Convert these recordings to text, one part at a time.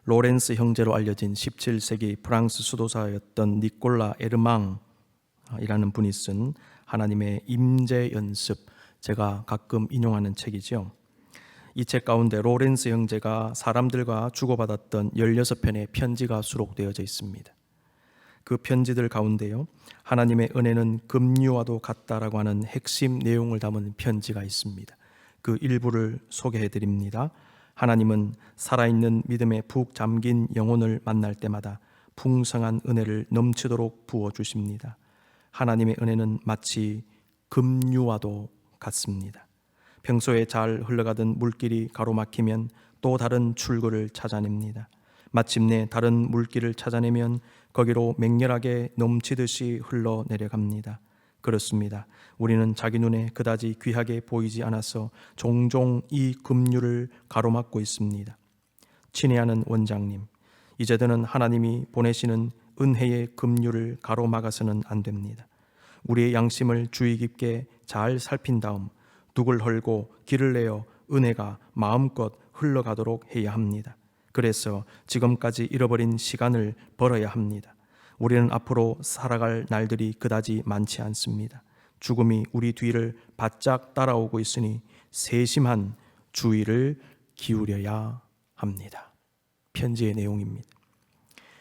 로렌스 형제로 알려진 17세기 프랑스 수도사였던 니콜라 에르망이라는 분이 쓴 하나님의 임재 연습, 제가 가끔 인용하는 책이죠. 이 책 가운데 로렌스 형제가 사람들과 주고받았던 16편의 편지가 수록되어져 있습니다. 그 편지들 가운데요, 하나님의 은혜는 금류와도 같다라고 하는 핵심 내용을 담은 편지가 있습니다. 그 일부를 소개해 드립니다. 하나님은 살아있는 믿음에 푹 잠긴 영혼을 만날 때마다 풍성한 은혜를 넘치도록 부어주십니다. 하나님의 은혜는 마치 금류와도 같습니다. 평소에 잘 흘러가던 물길이 가로막히면 또 다른 출구를 찾아냅니다. 마침내 다른 물길을 찾아내면 거기로 맹렬하게 넘치듯이 흘러내려갑니다. 그렇습니다. 우리는 자기 눈에 그다지 귀하게 보이지 않아서 종종 이 금류를 가로막고 있습니다. 친애하는 원장님, 이제는 하나님이 보내시는 은혜의 금류를 가로막아서는 안 됩니다. 우리의 양심을 주의 깊게 잘 살핀 다음 둑을 헐고 길을 내어 은혜가 마음껏 흘러가도록 해야 합니다. 그래서 지금까지 잃어버린 시간을 벌어야 합니다. 우리는 앞으로 살아갈 날들이 그다지 많지 않습니다. 죽음이 우리 뒤를 바짝 따라오고 있으니 세심한 주의를 기울여야 합니다. 편지의 내용입니다.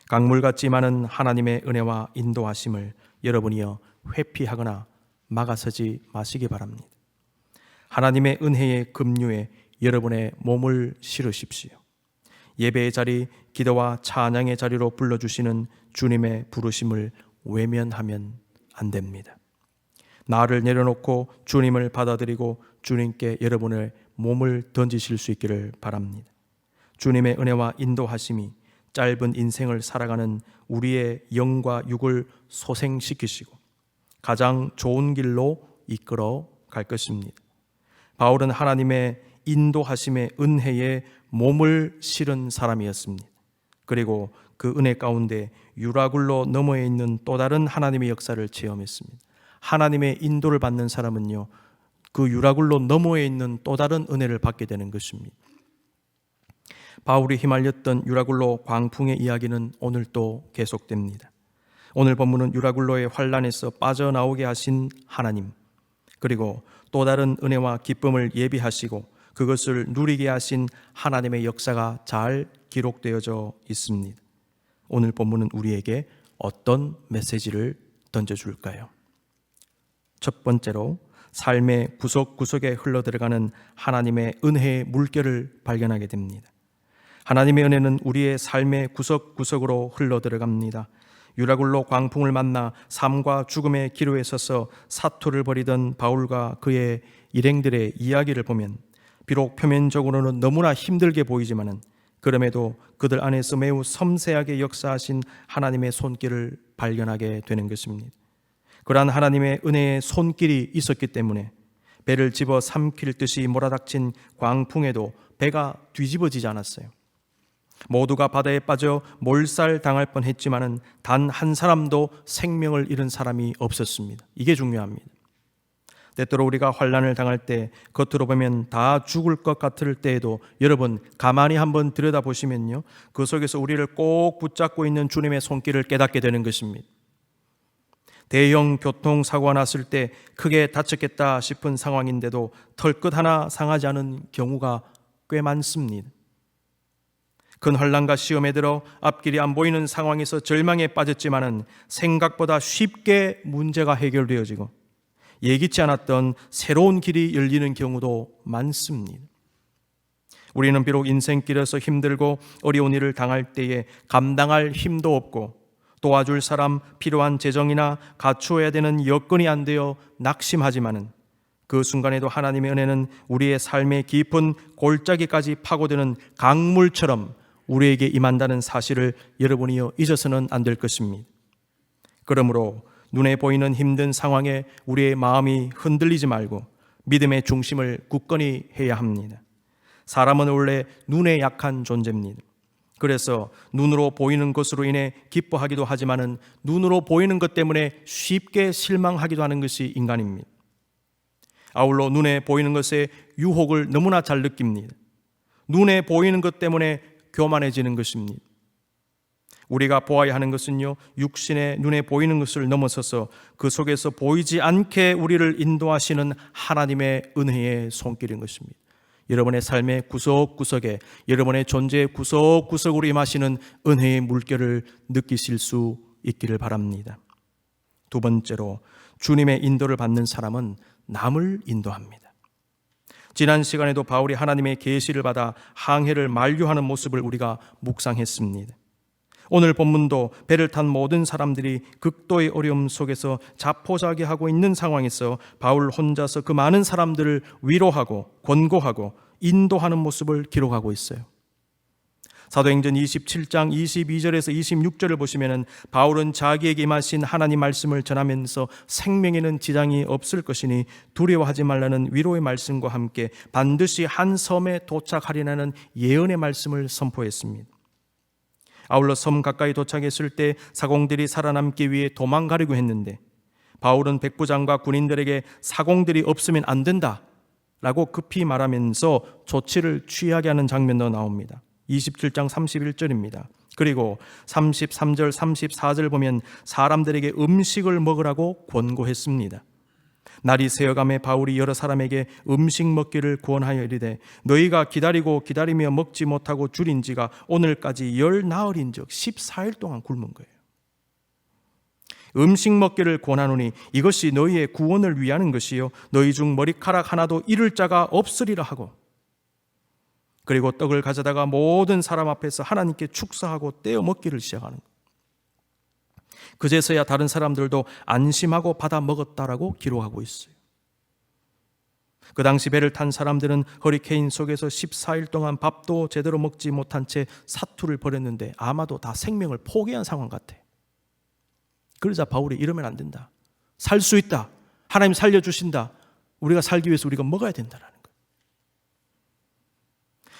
강물같이 많은 하나님의 은혜와 인도하심을 여러분이여 회피하거나 막아서지 마시기 바랍니다. 하나님의 은혜의 급류에 여러분의 몸을 실으십시오. 예배의 자리, 기도와 찬양의 자리로 불러주시는 주님의 부르심을 외면하면 안 됩니다. 나를 내려놓고 주님을 받아들이고 주님께 여러분의 몸을 던지실 수 있기를 바랍니다. 주님의 은혜와 인도하심이 짧은 인생을 살아가는 우리의 영과 육을 소생시키시고 가장 좋은 길로 이끌어 갈 것입니다. 바울은 하나님의 인도하심의 은혜에 몸을 실은 사람이었습니다. 그리고 그 은혜 가운데 유라굴로 너머에 있는 또 다른 하나님의 역사를 체험했습니다. 하나님의 인도를 받는 사람은요, 그 유라굴로 너머에 있는 또 다른 은혜를 받게 되는 것입니다. 바울이 휘말렸던 유라굴로 광풍의 이야기는 오늘 또 계속됩니다. 오늘 본문은 유라굴로의 환란에서 빠져나오게 하신 하나님, 그리고 또 다른 은혜와 기쁨을 예비하시고 그것을 누리게 하신 하나님의 역사가 잘 기록되어져 있습니다. 오늘 본문은 우리에게 어떤 메시지를 던져줄까요? 첫 번째로 삶의 구석구석에 흘러들어가는 하나님의 은혜의 물결을 발견하게 됩니다. 하나님의 은혜는 우리의 삶의 구석구석으로 흘러들어갑니다. 유라굴로 광풍을 만나 삶과 죽음의 기로에 서서 사투를 벌이던 바울과 그의 일행들의 이야기를 보면 비록 표면적으로는 너무나 힘들게 보이지만은 그럼에도 그들 안에서 매우 섬세하게 역사하신 하나님의 손길을 발견하게 되는 것입니다. 그러한 하나님의 은혜의 손길이 있었기 때문에 배를 집어 삼킬 듯이 몰아닥친 광풍에도 배가 뒤집어지지 않았어요. 모두가 바다에 빠져 몰살당할 뻔했지만은 단 한 사람도 생명을 잃은 사람이 없었습니다. 이게 중요합니다. 때때로 우리가 환난을 당할 때 겉으로 보면 다 죽을 것 같을 때에도 여러분 가만히 한번 들여다보시면요, 그 속에서 우리를 꼭 붙잡고 있는 주님의 손길을 깨닫게 되는 것입니다. 대형 교통사고가 났을 때 크게 다쳤겠다 싶은 상황인데도 털끝 하나 상하지 않은 경우가 꽤 많습니다. 큰 환난과 시험에 들어 앞길이 안 보이는 상황에서 절망에 빠졌지만은 생각보다 쉽게 문제가 해결되어지고 예기치 않았던 새로운 길이 열리는 경우도 많습니다. 우리는 비록 인생길에서 힘들고 어려운 일을 당할 때에 감당할 힘도 없고 도와줄 사람, 필요한 재정이나 갖추어야 되는 여건이 안 되어 낙심하지만은 그 순간에도 하나님의 은혜는 우리의 삶의 깊은 골짜기까지 파고드는 강물처럼 우리에게 임한다는 사실을 여러분이요 잊어서는 안 될 것입니다. 그러므로 눈에 보이는 힘든 상황에 우리의 마음이 흔들리지 말고 믿음의 중심을 굳건히 해야 합니다. 사람은 원래 눈에 약한 존재입니다. 그래서 눈으로 보이는 것으로 인해 기뻐하기도 하지만은 눈으로 보이는 것 때문에 쉽게 실망하기도 하는 것이 인간입니다. 아울러 눈에 보이는 것의 유혹을 너무나 잘 느낍니다. 눈에 보이는 것 때문에 교만해지는 것입니다. 우리가 보아야 하는 것은요, 육신의 눈에 보이는 것을 넘어서서 그 속에서 보이지 않게 우리를 인도하시는 하나님의 은혜의 손길인 것입니다. 여러분의 삶의 구석구석에, 여러분의 존재의 구석구석으로 임하시는 은혜의 물결을 느끼실 수 있기를 바랍니다. 두 번째로, 주님의 인도를 받는 사람은 남을 인도합니다. 지난 시간에도 바울이 하나님의 계시를 받아 항해를 만류하는 모습을 우리가 묵상했습니다. 오늘 본문도 배를 탄 모든 사람들이 극도의 어려움 속에서 자포자기하고 있는 상황에서 바울 혼자서 그 많은 사람들을 위로하고 권고하고 인도하는 모습을 기록하고 있어요. 사도행전 27장 22절에서 26절을 보시면 바울은 자기에게 임하신 하나님 말씀을 전하면서 생명에는 지장이 없을 것이니 두려워하지 말라는 위로의 말씀과 함께 반드시 한 섬에 도착하리라는 예언의 말씀을 선포했습니다. 아울러 섬 가까이 도착했을 때 사공들이 살아남기 위해 도망가려고 했는데 바울은 백부장과 군인들에게 사공들이 없으면 안 된다 라고 급히 말하면서 조치를 취하게 하는 장면도 나옵니다. 27장 31절입니다. 그리고 33절 34절 보면 사람들에게 음식을 먹으라고 권고했습니다. 날이 새어감에 바울이 여러 사람에게 음식 먹기를 권하여 이르되 너희가 기다리며 먹지 못하고 줄인 지가 오늘까지 10나흘인즉 14일 동안 굶은 거예요. 음식 먹기를 권하노니 이것이 너희의 구원을 위하는 것이요 너희 중 머리카락 하나도 잃을 자가 없으리라 하고, 그리고 떡을 가져다가 모든 사람 앞에서 하나님께 축사하고 떼어 먹기를 시작하는 거예요. 그제서야 다른 사람들도 안심하고 받아 먹었다라고 기록하고 있어요. 그 당시 배를 탄 사람들은 허리케인 속에서 14일 동안 밥도 제대로 먹지 못한 채 사투를 벌였는데 아마도 다 생명을 포기한 상황 같아. 그러자 바울이 이러면 안 된다. 살 수 있다. 하나님 살려주신다. 우리가 살기 위해서 우리가 먹어야 된다라는 거예요.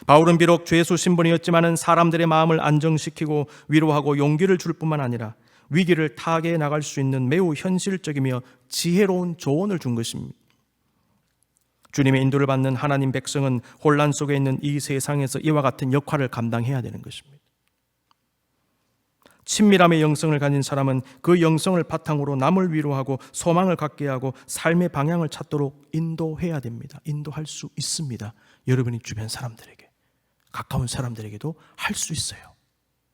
바울은 비록 죄수 신분이었지만 사람들의 마음을 안정시키고 위로하고 용기를 줄 뿐만 아니라 위기를 타개해 나갈 수 있는 매우 현실적이며 지혜로운 조언을 준 것입니다. 주님의 인도를 받는 하나님 백성은 혼란 속에 있는 이 세상에서 이와 같은 역할을 감당해야 되는 것입니다. 친밀함의 영성을 가진 사람은 그 영성을 바탕으로 남을 위로하고 소망을 갖게 하고 삶의 방향을 찾도록 인도해야 됩니다. 인도할 수 있습니다. 여러분이 주변 사람들에게, 가까운 사람들에게도 할 수 있어요.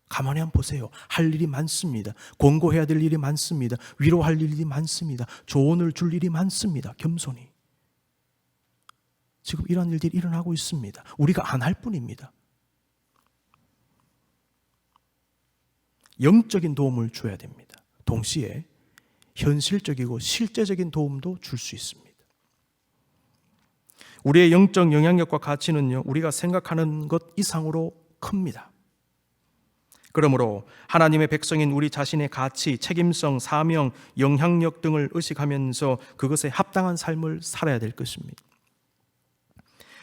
가만히 한번 보세요. 할 일이 많습니다. 권고해야 될 일이 많습니다. 위로할 일이 많습니다. 조언을 줄 일이 많습니다. 겸손히. 지금 이런 일들이 일어나고 있습니다. 우리가 안 할 뿐입니다. 영적인 도움을 줘야 됩니다. 동시에 현실적이고 실제적인 도움도 줄 수 있습니다. 우리의 영적 영향력과 가치는요, 우리가 생각하는 것 이상으로 큽니다. 그러므로 하나님의 백성인 우리 자신의 가치, 책임성, 사명, 영향력 등을 의식하면서 그것에 합당한 삶을 살아야 될 것입니다.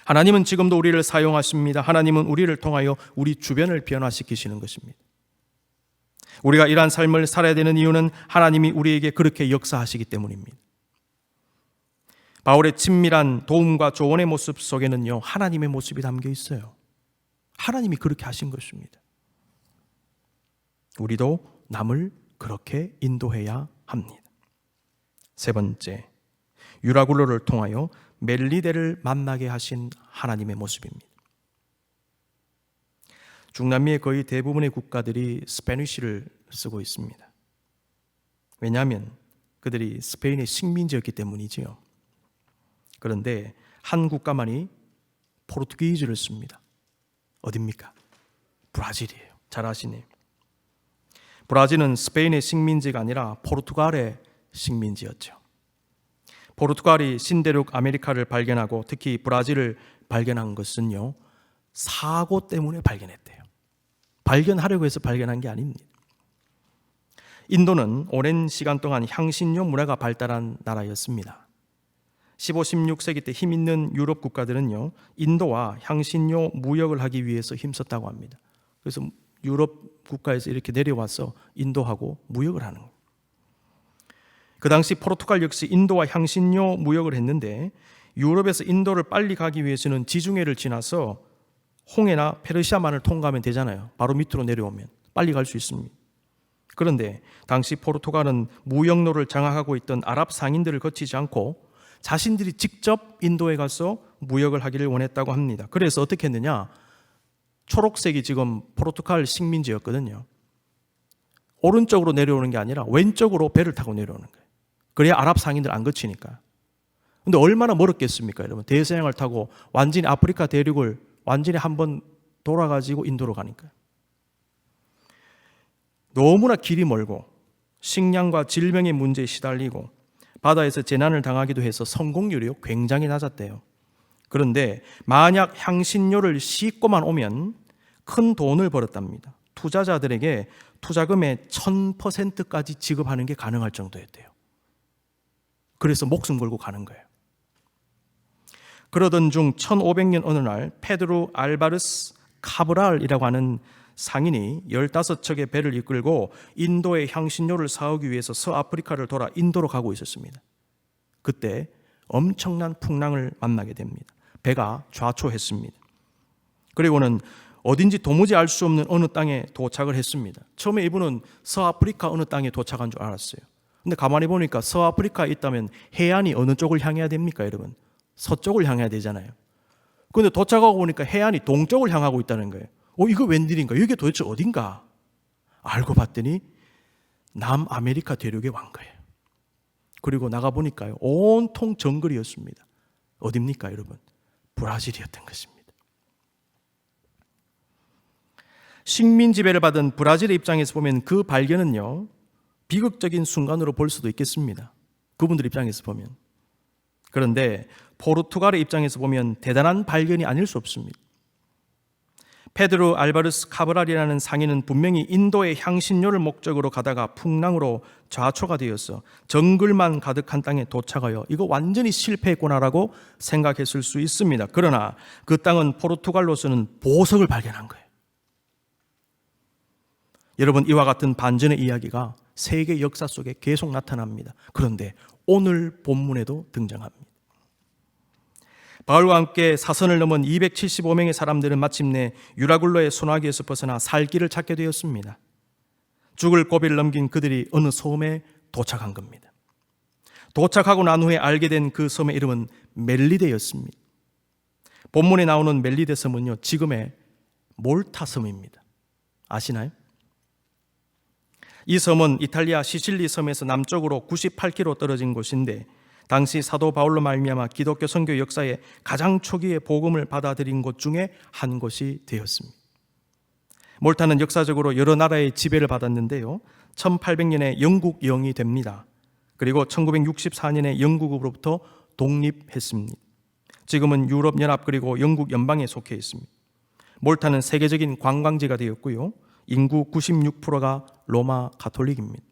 하나님은 지금도 우리를 사용하십니다. 하나님은 우리를 통하여 우리 주변을 변화시키시는 것입니다. 우리가 이러한 삶을 살아야 되는 이유는 하나님이 우리에게 그렇게 역사하시기 때문입니다. 바울의 친밀한 도움과 조언의 모습 속에는요, 하나님의 모습이 담겨 있어요. 하나님이 그렇게 하신 것입니다. 우리도 남을 그렇게 인도해야 합니다. 세 번째, 유라굴로를 통하여 멜리데를 만나게 하신 하나님의 모습입니다. 중남미의 거의 대부분의 국가들이 스페니쉬를 쓰고 있습니다. 왜냐하면 그들이 스페인의 식민지였기 때문이지요. 그런데 한 국가만이 포르투기즈를 씁니다. 어디입니까? 브라질이에요. 잘 아시네요. 브라질은 스페인의 식민지가 아니라 포르투갈의 식민지였죠. 포르투갈이 신대륙 아메리카를 발견하고 특히 브라질을 발견한 것은요, 사고 때문에 발견했대요. 발견하려고 해서 발견한 게 아닙니다. 인도는 오랜 시간 동안 향신료 문화가 발달한 나라였습니다. 15, 16세기 때 힘 있는 유럽 국가들은요, 인도와 향신료 무역을 하기 위해서 힘썼다고 합니다. 그래서 유럽 국가에서 이렇게 내려와서 인도하고 무역을 하는 거예요. 그 당시 포르투갈 역시 인도와 향신료 무역을 했는데 유럽에서 인도를 빨리 가기 위해서는 지중해를 지나서 홍해나 페르시아만을 통과하면 되잖아요. 바로 밑으로 내려오면 빨리 갈 수 있습니다. 그런데 당시 포르투갈은 무역로를 장악하고 있던 아랍 상인들을 거치지 않고 자신들이 직접 인도에 가서 무역을 하기를 원했다고 합니다. 그래서 어떻게 했느냐? 초록색이 지금 포르투갈 식민지였거든요. 오른쪽으로 내려오는 게 아니라 왼쪽으로 배를 타고 내려오는 거예요. 그래야 아랍 상인들 안 거치니까. 근데 얼마나 멀었겠습니까, 여러분? 대서양을 타고 완전히 아프리카 대륙을 완전히 한번 돌아가지고 인도로 가니까요. 너무나 길이 멀고 식량과 질병의 문제에 시달리고 바다에서 재난을 당하기도 해서 성공률이 굉장히 낮았대요. 그런데 만약 향신료를 싣고만 오면 큰 돈을 벌었답니다. 투자자들에게 투자금의 1000%까지 지급하는 게 가능할 정도였대요. 그래서 목숨 걸고 가는 거예요. 그러던 중 1500년 어느 날 페드로 알바르스 카브랄이라고 하는 상인이 15척의 배를 이끌고 인도의 향신료를 사오기 위해서 서아프리카를 돌아 인도로 가고 있었습니다. 그때 엄청난 풍랑을 만나게 됩니다. 배가 좌초했습니다. 그리고는 어딘지 도무지 알 수 없는 어느 땅에 도착을 했습니다. 처음에 이분은 서아프리카 어느 땅에 도착한 줄 알았어요. 근데 가만히 보니까 서아프리카에 있다면 해안이 어느 쪽을 향해야 됩니까, 여러분? 서쪽을 향해야 되잖아요. 그런데 도착하고 보니까 해안이 동쪽을 향하고 있다는 거예요. 이거 웬일인가? 이게 도대체 어딘가? 알고 봤더니 남아메리카 대륙에 wan 거예요. 그리고 나가보니까요, 온통 정글이었습니다. 어딥니까, 여러분? 브라질이었던 것입니다. 식민 지배를 받은 브라질의 입장에서 보면 그 발견은요, 비극적인 순간으로 볼 수도 있겠습니다. 그분들 입장에서 보면. 그런데 포르투갈의 입장에서 보면 대단한 발견이 아닐 수 없습니다. 페드로 알바르스 카브랄이라는 상인은 분명히 인도의 향신료를 목적으로 가다가 풍랑으로 좌초가 되어서 정글만 가득한 땅에 도착하여 이거 완전히 실패했구나라고 생각했을 수 있습니다. 그러나 그 땅은 포르투갈로서는 보석을 발견한 거예요. 여러분, 이와 같은 반전의 이야기가 세계 역사 속에 계속 나타납니다. 그런데 오늘 본문에도 등장합니다. 바울과 함께 사선을 넘은 275명의 사람들은 마침내 유라굴로의 소나기에서 벗어나 살 길을 찾게 되었습니다. 죽을 고비를 넘긴 그들이 어느 섬에 도착한 겁니다. 도착하고 난 후에 알게 된 그 섬의 이름은 멜리데였습니다. 본문에 나오는 멜리데 섬은요, 지금의 몰타 섬입니다. 아시나요? 이 섬은 이탈리아 시칠리 섬에서 남쪽으로 98km 떨어진 곳인데 당시 사도 바울로 말미암아 기독교 선교 역사의 가장 초기의 복음을 받아들인 곳 중에 한 곳이 되었습니다. 몰타는 역사적으로 여러 나라의 지배를 받았는데요, 1800년에 영국 영이 됩니다. 그리고 1964년에 영국으로부터 독립했습니다. 지금은 유럽연합 그리고 영국 연방에 속해 있습니다. 몰타는 세계적인 관광지가 되었고요, 인구 96%가 로마 가톨릭입니다.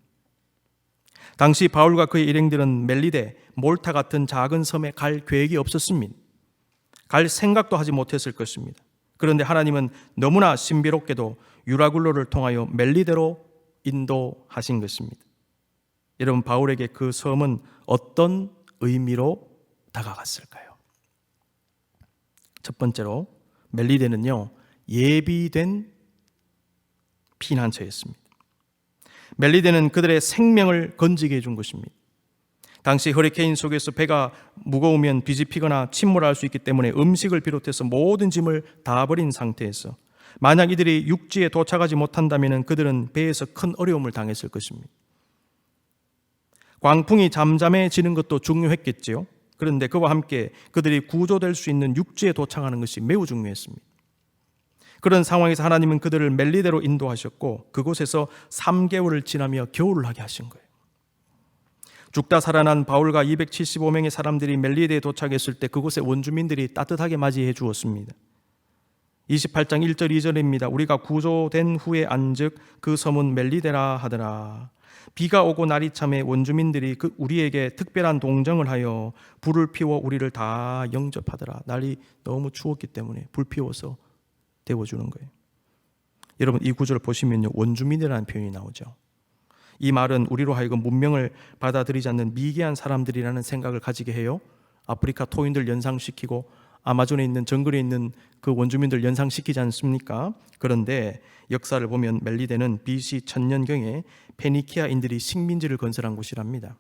당시 바울과 그의 일행들은 멜리데, 몰타 같은 작은 섬에 갈 계획이 없었습니다. 갈 생각도 하지 못했을 것입니다. 그런데 하나님은 너무나 신비롭게도 유라굴로를 통하여 멜리데로 인도하신 것입니다. 여러분, 바울에게 그 섬은 어떤 의미로 다가갔을까요? 첫 번째로 멜리데는요, 예비된 피난처였습니다. 멜리데는 그들의 생명을 건지게 해준 것입니다. 당시 허리케인 속에서 배가 무거우면 뒤집히거나 침몰할 수 있기 때문에 음식을 비롯해서 모든 짐을 다 버린 상태에서 만약 이들이 육지에 도착하지 못한다면 그들은 배에서 큰 어려움을 당했을 것입니다. 광풍이 잠잠해지는 것도 중요했겠지요. 그런데 그와 함께 그들이 구조될 수 있는 육지에 도착하는 것이 매우 중요했습니다. 그런 상황에서 하나님은 그들을 멜리데로 인도하셨고 그곳에서 3개월을 지나며 겨울을 하게 하신 거예요. 죽다 살아난 바울과 275명의 사람들이 멜리데에 도착했을 때 그곳의 원주민들이 따뜻하게 맞이해 주었습니다. 28장 1절 2절입니다. 우리가 구조된 후에 안즉 그 섬은 멜리데라 하더라. 비가 오고 날이 참에 원주민들이 우리에게 특별한 동정을 하여 불을 피워 우리를 다 영접하더라. 날이 너무 추웠기 때문에 불 피워서 데워주는 거예요. 여러분, 이 구절을 보시면요, 원주민이라는 표현이 나오죠. 이 말은 우리로 하여금 문명을 받아들이지 않는 미개한 사람들이라는 생각을 가지게 해요. 아프리카 토인들 연상시키고 아마존에 있는 정글에 있는 그 원주민들 연상시키지 않습니까? 그런데 역사를 보면 멜리데는 BC 1000년경에 페니키아인들이 식민지를 건설한 곳이랍니다.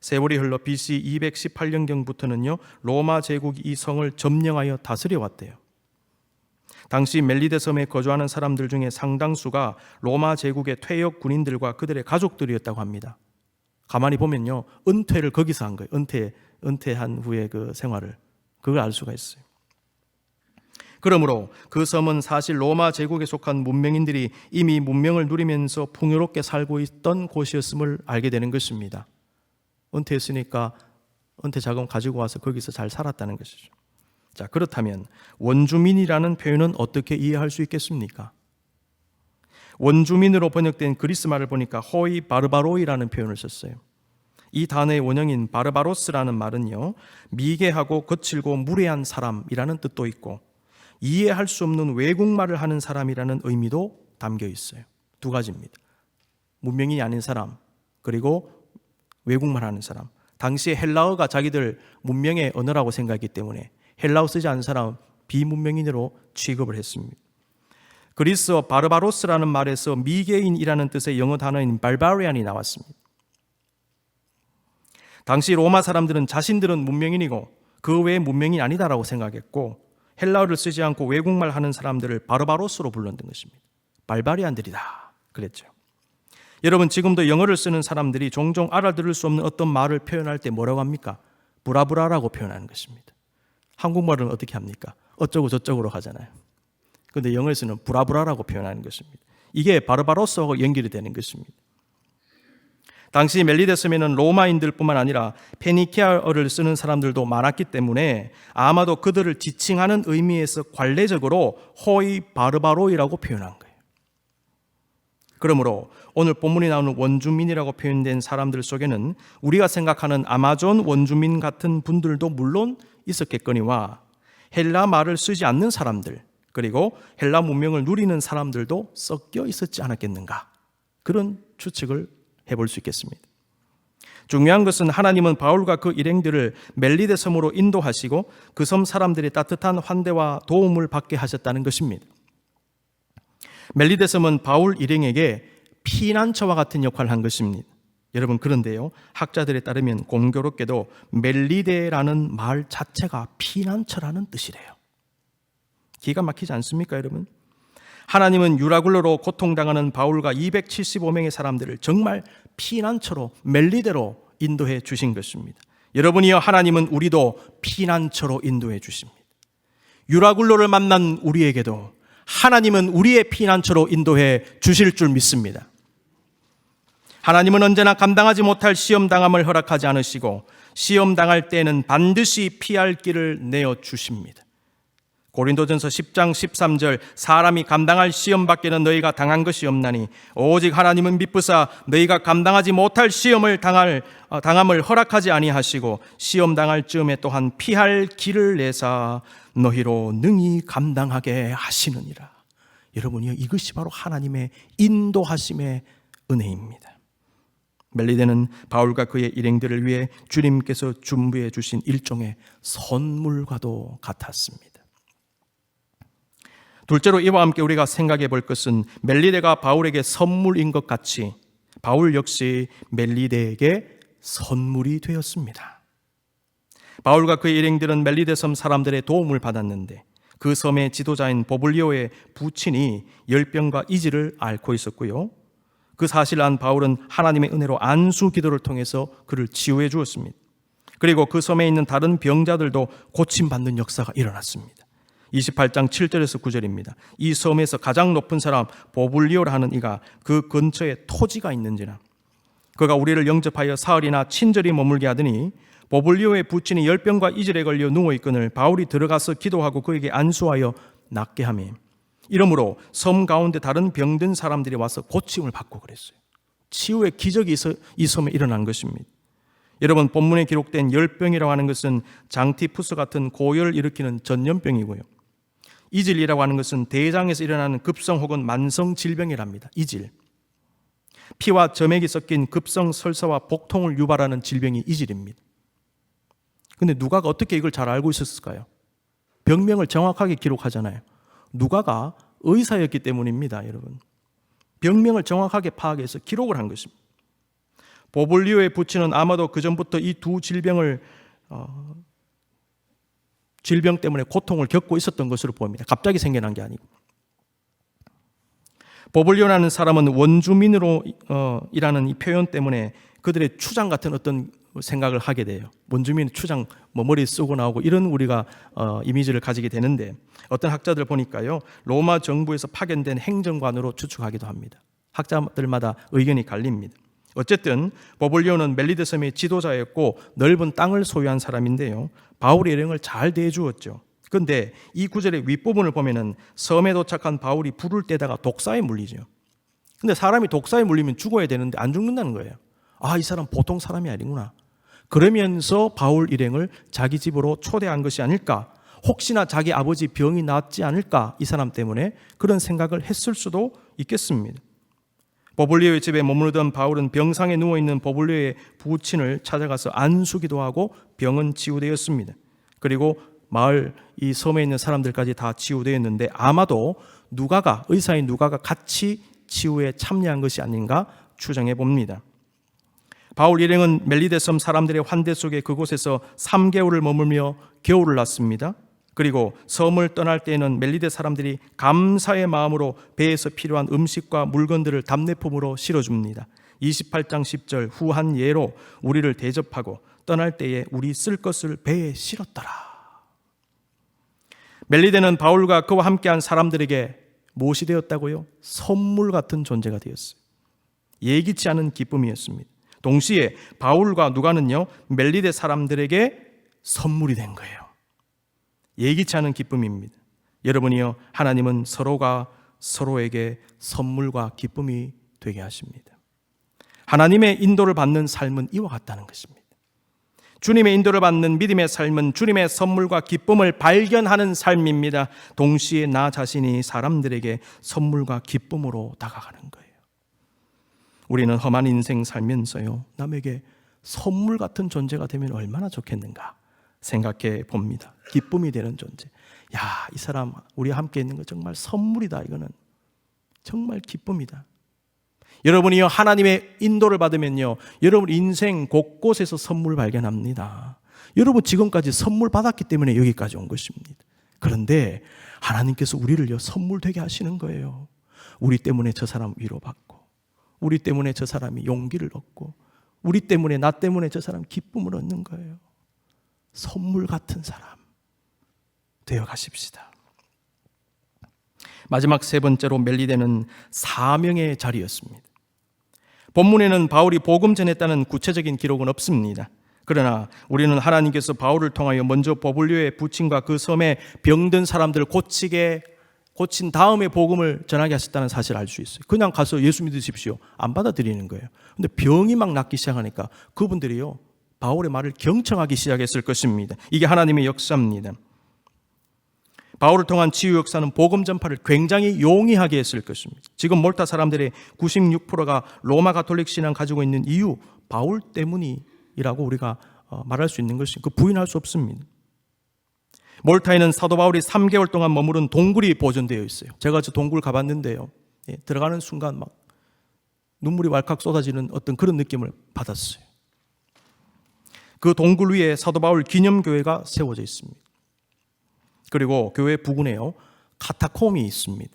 세월이 흘러 BC 218년경부터는요 로마 제국이 이 성을 점령하여 다스려 왔대요. 당시 멜리데 섬에 거주하는 사람들 중에 상당수가 로마 제국의 퇴역 군인들과 그들의 가족들이었다고 합니다. 가만히 보면요 은퇴를 거기서 한 거예요. 은퇴한 후에 그 생활을 그걸 알 수가 있어요. 그러므로 그 섬은 사실 로마 제국에 속한 문명인들이 이미 문명을 누리면서 풍요롭게 살고 있던 곳이었음을 알게 되는 것입니다. 은퇴했으니까 은퇴 자금 가지고 와서 거기서 잘 살았다는 것이죠. 자, 그렇다면 원주민이라는 표현은 어떻게 이해할 수 있겠습니까? 원주민으로 번역된 그리스 말을 보니까 호이 바르바로이라는 표현을 썼어요. 이 단어의 원형인 바르바로스라는 말은요 미개하고 거칠고 무례한 사람이라는 뜻도 있고 이해할 수 없는 외국말을 하는 사람이라는 의미도 담겨 있어요. 두 가지입니다. 문명인이 아닌 사람 그리고 외국말 하는 사람. 당시에 헬라어가 자기들 문명의 언어라고 생각했기 때문에 헬라어 쓰지 않은 사람 비문명인으로 취급을 했습니다. 그리스어 바르바로스라는 말에서 미개인이라는 뜻의 영어 단어인 barbarian이 나왔습니다. 당시 로마 사람들은 자신들은 문명인이고 그 외에 문명인이 아니다라고 생각했고 헬라어를 쓰지 않고 외국말 하는 사람들을 바르바로스로 불렀던 것입니다. 발바리안들이다 그랬죠. 여러분 지금도 영어를 쓰는 사람들이 종종 알아들을 수 없는 어떤 말을 표현할 때 뭐라고 합니까? 브라브라라고 표현하는 것입니다. 한국말은 어떻게 합니까? 어쩌고 저쩌고로 하잖아요. 그런데 영어에서는 브라브라라고 표현하는 것입니다. 이게 바르바로스하고 연결이 되는 것입니다. 당시 멜리데 섬에는 로마인들뿐만 아니라 페니키아어를 쓰는 사람들도 많았기 때문에 아마도 그들을 지칭하는 의미에서 관례적으로 호이 바르바로이라고 표현한 거예요. 그러므로 오늘 본문에 나오는 원주민이라고 표현된 사람들 속에는 우리가 생각하는 아마존 원주민 같은 분들도 물론 있었겠거니와 헬라 말을 쓰지 않는 사람들 그리고 헬라 문명을 누리는 사람들도 섞여 있었지 않았겠는가 그런 추측을 해볼 수 있겠습니다. 중요한 것은 하나님은 바울과 그 일행들을 멜리데 섬으로 인도하시고 그 섬 사람들이 따뜻한 환대와 도움을 받게 하셨다는 것입니다. 멜리데 섬은 바울 일행에게 피난처와 같은 역할을 한 것입니다. 여러분 그런데요 학자들에 따르면 공교롭게도 멜리데라는 말 자체가 피난처라는 뜻이래요. 기가 막히지 않습니까 여러분? 하나님은 유라굴로로 고통당하는 바울과 275명의 사람들을 정말 피난처로 멜리데로 인도해 주신 것입니다. 여러분이여 하나님은 우리도 피난처로 인도해 주십니다. 유라굴로를 만난 우리에게도 하나님은 우리의 피난처로 인도해 주실 줄 믿습니다. 하나님은 언제나 감당하지 못할 시험당함을 허락하지 않으시고 시험당할 때에는 반드시 피할 길을 내어 주십니다. 고린도전서 10장 13절 사람이 감당할 시험 밖에는 너희가 당한 것이 없나니 오직 하나님은 미쁘사 너희가 감당하지 못할 시험을 당함을 허락하지 아니하시고 시험 당할 즈음에 또한 피할 길을 내사 너희로 능히 감당하게 하시느니라. 여러분이요 이것이 바로 하나님의 인도하심의 은혜입니다. 멜리데는 바울과 그의 일행들을 위해 주님께서 준비해 주신 일종의 선물과도 같았습니다. 둘째로 이와 함께 우리가 생각해 볼 것은 멜리데가 바울에게 선물인 것 같이 바울 역시 멜리데에게 선물이 되었습니다. 바울과 그의 일행들은 멜리데 섬 사람들의 도움을 받았는데 그 섬의 지도자인 보블리오의 부친이 열병과 이질을 앓고 있었고요. 그 사실을 안 바울은 하나님의 은혜로 안수 기도를 통해서 그를 치유해 주었습니다. 그리고 그 섬에 있는 다른 병자들도 고침받는 역사가 일어났습니다. 28장 7절에서 9절입니다. 이 섬에서 가장 높은 사람 보블리오라 하는 이가 그 근처에 토지가 있는지나 그가 우리를 영접하여 사흘이나 친절히 머물게 하더니 보블리오의 부친이 열병과 이질에 걸려 누워있거늘 바울이 들어가서 기도하고 그에게 안수하여 낫게 하며 이러므로 섬 가운데 다른 병든 사람들이 와서 고침을 받고 그랬어요. 치유의 기적이 이 섬에 일어난 것입니다. 여러분 본문에 기록된 열병이라고 하는 것은 장티푸스 같은 고열을 일으키는 전염병이고요. 이질이라고 하는 것은 대장에서 일어나는 급성 혹은 만성 질병이랍니다. 이질. 피와 점액이 섞인 급성 설사와 복통을 유발하는 질병이 이질입니다. 근데 누가 어떻게 이걸 잘 알고 있었을까요? 병명을 정확하게 기록하잖아요. 누가가 의사였기 때문입니다, 여러분. 병명을 정확하게 파악해서 기록을 한 것입니다. 보블리오의 부친은 아마도 그전부터 이 두 질병 때문에 고통을 겪고 있었던 것으로 보입니다. 갑자기 생겨난 게 아니고. 보블리오라는 사람은 원주민으로 이라는 이 표현 때문에 그들의 추장 같은 어떤 생각을 하게 돼요. 원주민 추장 머리 쓰고 나오고 이런 우리가 이미지를 가지게 되는데, 어떤 학자들 보니까요, 로마 정부에서 파견된 행정관으로 추측하기도 합니다. 학자들마다 의견이 갈립니다. 어쨌든 보블리오는 멜리데 섬의 지도자였고 넓은 땅을 소유한 사람인데요, 바울의 일행을 잘 대해주었죠. 그런데 이 구절의 윗부분을 보면은 섬에 도착한 바울이 부를 때다가 독사에 물리죠. 근데 사람이 독사에 물리면 죽어야 되는데 안 죽는다는 거예요. 아, 이 사람 보통 사람이 아니구나. 그러면서 바울 일행을 자기 집으로 초대한 것이 아닐까? 혹시나 자기 아버지 병이 낫지 않을까? 이 사람 때문에 그런 생각을 했을 수도 있겠습니다. 보블리오의 집에 머무르던 바울은 병상에 누워있는 보블리오의 부친을 찾아가서 안수기도 하고 병은 치유되었습니다. 그리고 마을 이 섬에 있는 사람들까지 다 치유되었는데, 아마도 의사인 누가가 같이 치유에 참여한 것이 아닌가 추정해 봅니다. 바울 일행은 멜리데 섬 사람들의 환대 속에 그곳에서 3개월을 머물며 겨울을 났습니다. 그리고 섬을 떠날 때에는 멜리데 사람들이 감사의 마음으로 배에서 필요한 음식과 물건들을 답례품으로 실어줍니다. 28장 10절 후한 예로 우리를 대접하고 떠날 때에 우리 쓸 것을 배에 실었더라. 멜리데는 바울과 그와 함께한 사람들에게 무엇이 되었다고요? 선물 같은 존재가 되었어요. 예기치 않은 기쁨이었습니다. 동시에 바울과 누가는요, 멜리데 사람들에게 선물이 된 거예요. 예기치 않은 기쁨입니다. 여러분이요, 하나님은 서로가 서로에게 선물과 기쁨이 되게 하십니다. 하나님의 인도를 받는 삶은 이와 같다는 것입니다. 주님의 인도를 받는 믿음의 삶은 주님의 선물과 기쁨을 발견하는 삶입니다. 동시에 나 자신이 사람들에게 선물과 기쁨으로 다가가는 거예요. 우리는 험한 인생 살면서요, 남에게 선물 같은 존재가 되면 얼마나 좋겠는가 생각해 봅니다. 기쁨이 되는 존재. 야, 이 사람 우리와 함께 있는 거 정말 선물이다. 이거는 정말 기쁨이다. 여러분이요, 하나님의 인도를 받으면요, 여러분 인생 곳곳에서 선물 발견합니다. 여러분 지금까지 선물 받았기 때문에 여기까지 온 것입니다. 그런데 하나님께서 우리를요, 선물 되게 하시는 거예요. 우리 때문에 저 사람 위로받고, 우리 때문에 저 사람이 용기를 얻고, 우리 때문에, 나 때문에 저 사람 기쁨을 얻는 거예요. 선물 같은 사람 되어 가십시다. 마지막 세 번째로 멜리데는 사명의 자리였습니다. 본문에는 바울이 복음 전했다는 구체적인 기록은 없습니다. 그러나 우리는 하나님께서 바울을 통하여 먼저 보블리오의 부친과 그 섬에 병든 사람들을 고친 다음에 복음을 전하게 하셨다는 사실을 알 수 있어요. 그냥 가서 예수 믿으십시오, 안 받아들이는 거예요. 근데 병이 막 낫기 시작하니까 그분들이요, 바울의 말을 경청하기 시작했을 것입니다. 이게 하나님의 역사입니다. 바울을 통한 치유 역사는 복음 전파를 굉장히 용이하게 했을 것입니다. 지금 몰타 사람들의 96%가 로마 가톨릭 신앙 가지고 있는 이유, 바울 때문이라고 우리가 말할 수 있는 것이, 그 부인할 수 없습니다. 몰타에는 사도 바울이 3개월 동안 머무른 동굴이 보존되어 있어요. 제가 저 동굴 가봤는데요, 들어가는 순간 막 눈물이 왈칵 쏟아지는 어떤 그런 느낌을 받았어요. 그 동굴 위에 사도 바울 기념교회가 세워져 있습니다. 그리고 교회 부근에요, 카타콤이 있습니다.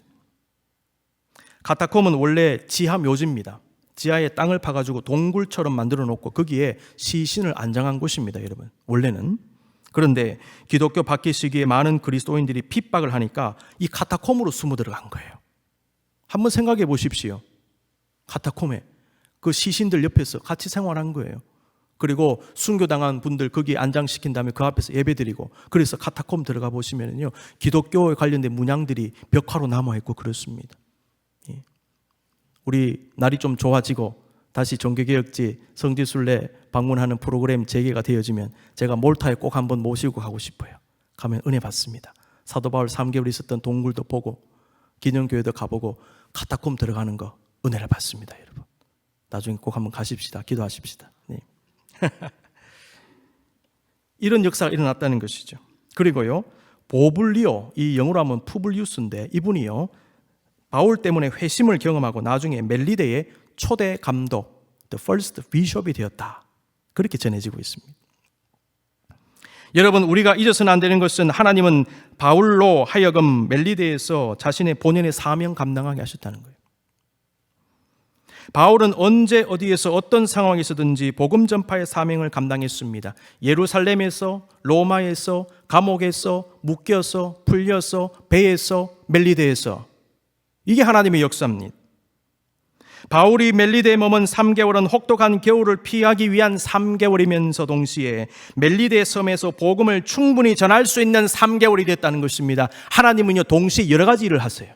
카타콤은 원래 지하 묘지입니다. 지하에 땅을 파가지고 동굴처럼 만들어 놓고 거기에 시신을 안장한 곳입니다, 여러분. 원래는. 그런데 기독교 박해 시기에 많은 그리스도인들이 핍박을 하니까 이 카타콤으로 숨어 들어간 거예요. 한번 생각해 보십시오. 카타콤에 그 시신들 옆에서 같이 생활한 거예요. 그리고 순교당한 분들 거기 안장시킨 다음에 그 앞에서 예배드리고, 그래서 카타콤 들어가 보시면요, 기독교에 관련된 문양들이 벽화로 남아있고 그렇습니다. 우리 날이 좀 좋아지고 다시 종교개혁지 성지순례 방문하는 프로그램 재개가 되어지면 제가 몰타에 꼭 한번 모시고 가고 싶어요. 가면 은혜 받습니다. 사도 바울 3개월 있었던 동굴도 보고 기념교회도 가보고 카타콤 들어가는 거 은혜를 받습니다, 여러분. 나중에 꼭 한번 가십시다. 기도하십시다. 네. 이런 역사가 일어났다는 것이죠. 그리고요, 보블리오, 이 영어로 하면 푸블리우스인데 이분이요 바울 때문에 회심을 경험하고 나중에 멜리데의 초대 감독, the first bishop이 되었다. 그렇게 전해지고 있습니다. 여러분, 우리가 잊어서는 안 되는 것은 하나님은 바울로 하여금 멜리데에서 자신의 본연의 사명 감당하게 하셨다는 거예요. 바울은 언제 어디에서 어떤 상황에서든지 복음 전파의 사명을 감당했습니다. 예루살렘에서, 로마에서, 감옥에서, 묶여서, 풀려서, 배에서, 멜리데에서. 이게 하나님의 역사입니다. 바울이 멜리데에 머문 3개월은 혹독한 겨울을 피하기 위한 3개월이면서 동시에 멜리데 섬에서 복음을 충분히 전할 수 있는 3개월이 됐다는 것입니다. 하나님은요 동시에 여러 가지 일을 하세요.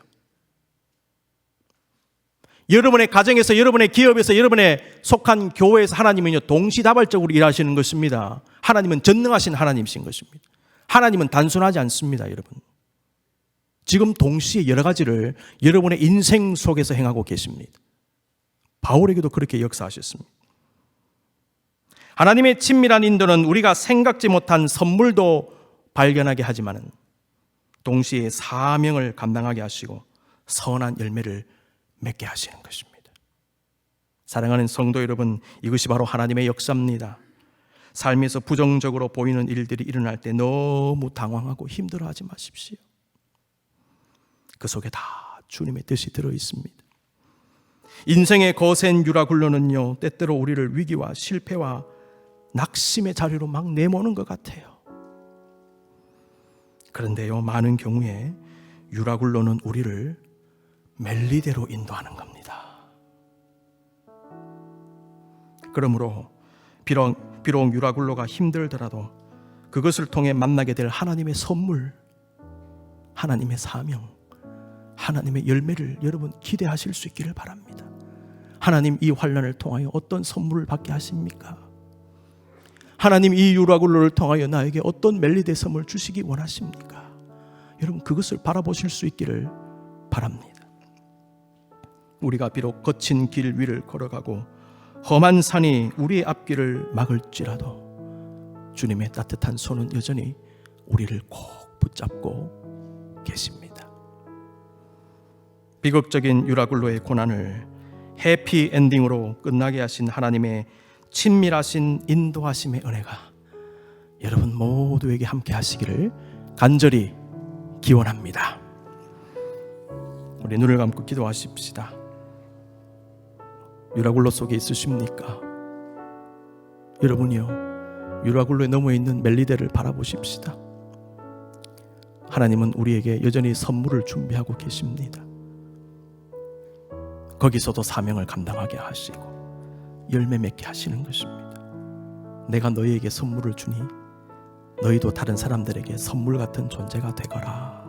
여러분의 가정에서, 여러분의 기업에서, 여러분의 속한 교회에서 하나님은요 동시다발적으로 일하시는 것입니다. 하나님은 전능하신 하나님이신 것입니다. 하나님은 단순하지 않습니다, 여러분. 지금 동시에 여러 가지를 여러분의 인생 속에서 행하고 계십니다. 바울에게도 그렇게 역사하셨습니다. 하나님의 친밀한 인도는 우리가 생각지 못한 선물도 발견하게 하지만은 동시에 사명을 감당하게 하시고 선한 열매를 맺게 하시는 것입니다. 사랑하는 성도 여러분, 이것이 바로 하나님의 역사입니다. 삶에서 부정적으로 보이는 일들이 일어날 때 너무 당황하고 힘들어하지 마십시오. 그 속에 다 주님의 뜻이 들어 있습니다. 인생의 거센 유라굴로는요 때때로 우리를 위기와 실패와 낙심의 자리로 막 내모는 것 같아요. 그런데요 많은 경우에 유라굴로는 우리를 멜리데로 인도하는 겁니다. 그러므로 비록 유라굴로가 힘들더라도 그것을 통해 만나게 될 하나님의 선물, 하나님의 사명, 하나님의 열매를 여러분 기대하실 수 있기를 바랍니다. 하나님 이 환난을 통하여 어떤 선물을 받게 하십니까? 하나님 이 유라굴로를 통하여 나에게 어떤 멜리데 섬을 주시기 원하십니까? 여러분 그것을 바라보실 수 있기를 바랍니다. 우리가 비록 거친 길 위를 걸어가고 험한 산이 우리의 앞길을 막을지라도 주님의 따뜻한 손은 여전히 우리를 꼭 붙잡고 계십니다. 비극적인 유라굴로의 고난을 해피 엔딩으로 끝나게 하신 하나님의 친밀하신 인도하심의 은혜가 여러분 모두에게 함께 하시기를 간절히 기원합니다. 우리 눈을 감고 기도하십시다. 유라굴로 속에 있으십니까? 여러분이요 유라굴로에 넘어 있는 멜리데를 바라보십시다. 하나님은 우리에게 여전히 선물을 준비하고 계십니다. 거기서도 사명을 감당하게 하시고 열매 맺게 하시는 것입니다. 내가 너희에게 선물을 주니 너희도 다른 사람들에게 선물 같은 존재가 되거라.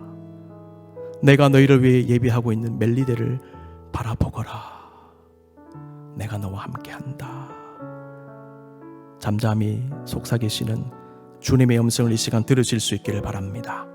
내가 너희를 위해 예비하고 있는 멜리데를 바라보거라. 내가 너와 함께한다. 잠잠히 속삭이시는 주님의 음성을 이 시간 들으실 수 있기를 바랍니다.